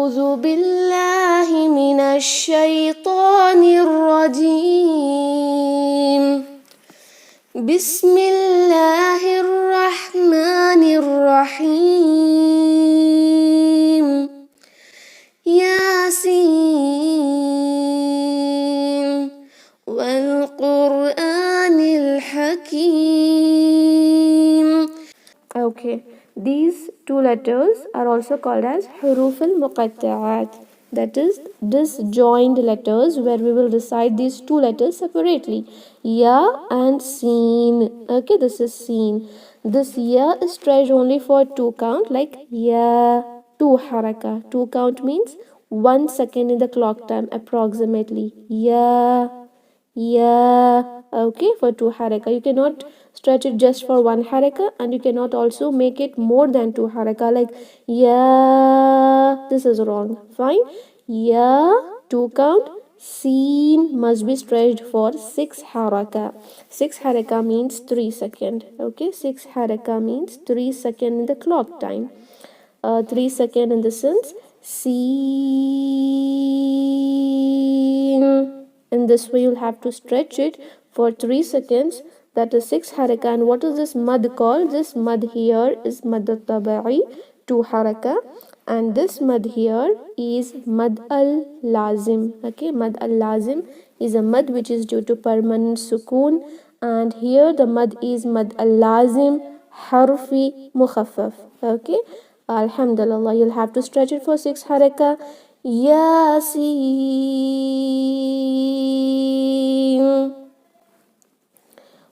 أعوذ بالله من الشيطان الرجيم. بسم الله الرحمن الرحيم. ياسين والقرآن الحكيم. Okay, these two letters are also called as huruf al-muqatta'at, that is disjoined letters, where we will recite these two letters separately, ya and seen. Okay, this is seen. This ya is stretched only for 2 count, like ya, 2 haraka. 2 count means 1 second in the clock time approximately. Ya, okay, for 2 haraka. You cannot stretch it just for 1 haraka, and you cannot also make it more than 2 haraka, like this is wrong. Fine. 2 count. Seen must be stretched for 6 haraka. 6 haraka means 3 second. Okay, 6 haraka means 3 second in the clock time. 3 second in the sense seen. In this way you'll have to stretch it for 3 seconds, that is 6 haraka. And what is this mad called? This mad here is mad al-tabi'i, 2 haraka, and this mad here is mad al-lazim. Okay, mad al-lazim is a mad which is due to permanent sukoon, and here the mad is mad al-lazim harfi mukhaffaf. Okay, alhamdulillah, you'll have to stretch it for 6 haraka. Yasin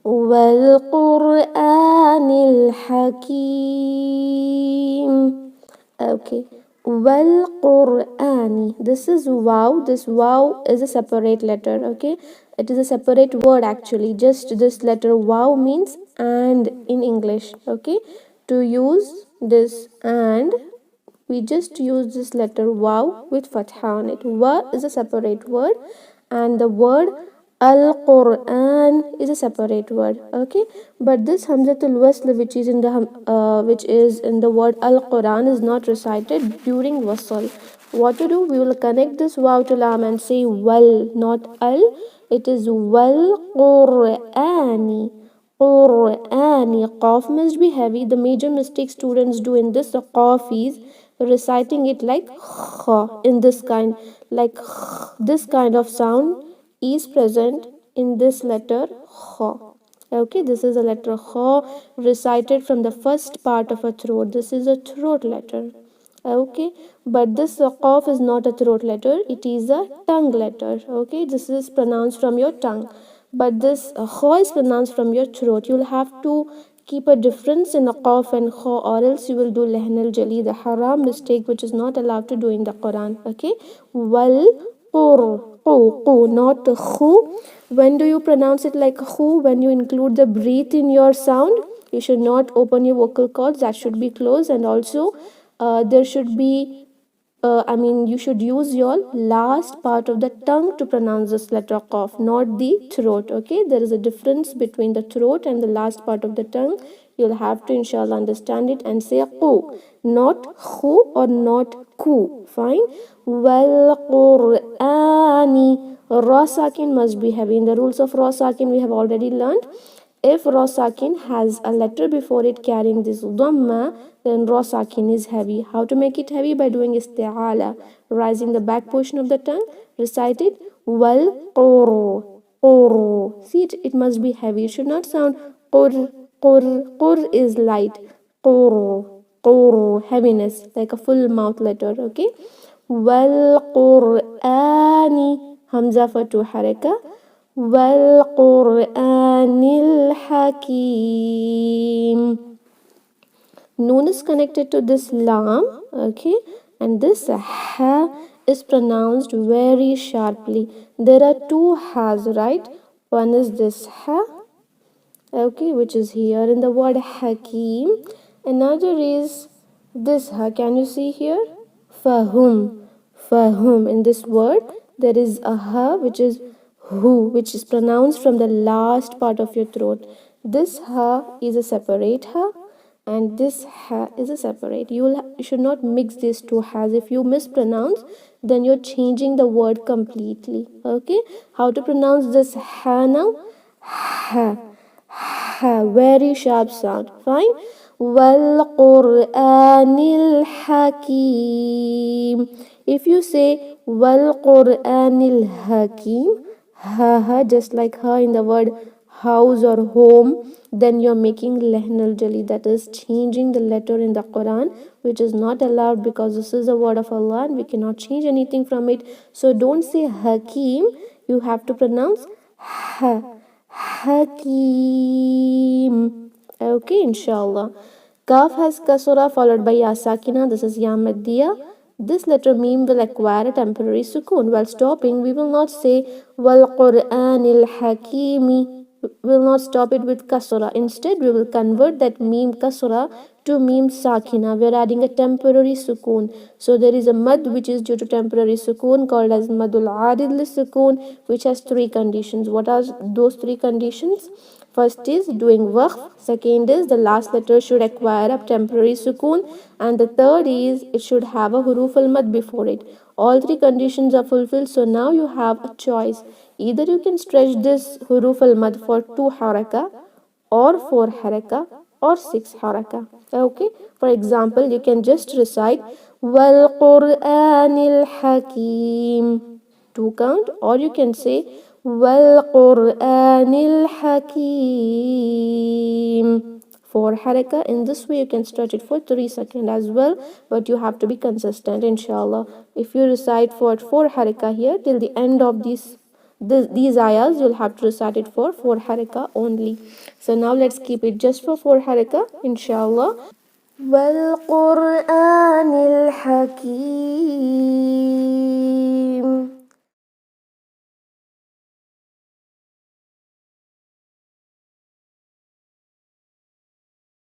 wal Quranil Hakim. Okay, wal Qurani. This is wow. This wow is a separate letter. Okay, it is a separate word actually. Just this letter wow means and in English. Okay, to use this and, we just use this letter wow with fatha on it. Wa is a separate word, and the word al-Quran is a separate word. Okay, but this hamzatul wasl which is in the word al-Quran is not recited during wasl. What to do? We will connect this wow to lam and say wal, not al. It is wal Qurani. Qurani. Qaf must be heavy. The major mistake students do in this qaf is reciting it like kha, in this kind, like this kind of sound is present in this letter kha. Okay, this is a letter kha recited from the first part of a throat. This is a throat letter. Okay, but this qaf is not a throat letter, it is a tongue letter. Okay, this is pronounced from your tongue, but this kha is pronounced from your throat. You'll have to keep a difference in a qaf and kha, or else you will do lehn al jali, the haram mistake which is not allowed to do in the Quran. Okay, wal qu, not khu. When do you pronounce it like khu? When you include the breath in your sound. You should not open your vocal cords, that should be closed, and also there should be you should use your last part of the tongue to pronounce this letter qaf, not the throat. Okay, there is a difference between the throat and the last part of the tongue. You'll have to inshallah understand it and say qu, not khu or not ku. Fine. Wal Qurani. Ra sakin must be heavy. In the rules of ra sakin we have already learned. If ra sakin has a letter before it carrying this dhamma, then ra sakin is heavy. How to make it heavy? By doing isti'ala, rising the back portion of the tongue. Recite it wal qur. See it must be heavy. It should not sound qur. Qur is light. Qur, heaviness, like a full mouth letter. Okay, wal Qur'ani, hamza for 2 haraka. Wal Qur'anil Hakim. Noon is connected to this lam. Okay, and this ha is pronounced very sharply. There are 2 has, right? One is this ha, okay, which is here in the word hakim. Another is this ha. Can you see here? Fahum. In this word there is a ha which is hu, which is pronounced from the last part of your throat. This ha is a separate ha, and this ha is a separate. You should not mix these two has. If you mispronounce, then you're changing the word completely. Okay, how to pronounce this ha now? Ha, ha, very sharp sound. Fine. Wal Qur'anil Hakim. If you say Wal Qur'anil Hakim, ha ha, just like ha in the word house or home, then you're making lehnal jali, that is changing the letter in the Quran, which is not allowed because this is a word of Allah and we cannot change anything from it. So don't say Hakim, you have to pronounce ha, Hakim. Okay, inshallah. Kaf has kasura followed by ya sakina. This is ya maddiya. This letter meme will acquire a temporary sukoon. While stopping, we will not say wal Qur'anil Hakimi. We will not stop it with kasura. Instead, we will convert that meme kasura to meme sakina. We are adding a temporary sukoon. So there is a mad which is due to temporary sukoon called as madul adil sukoon, which has three conditions. What are those three conditions? First is doing waqf, second is the last letter should acquire a temporary sukoon, and the third is it should have a huruf al-mad before it. All three conditions are fulfilled, so now you have a choice. Either you can stretch this huruf al-mad for 2 haraka or 4 haraka or 6 haraka. Okay, for example, you can just recite wal Qur'anil Hakim, 2 count, or you can say wal Qur'anil Hakim, 4 haraka. In this way you can stretch it for 3 seconds as well, but you have to be consistent, inshallah. If you recite for 4 haraka here till the end of these ayahs, you'll have to recite it for 4 haraka only. So now let's keep it just for 4 haraka, inshallah. Wal Qur'anil Hakim.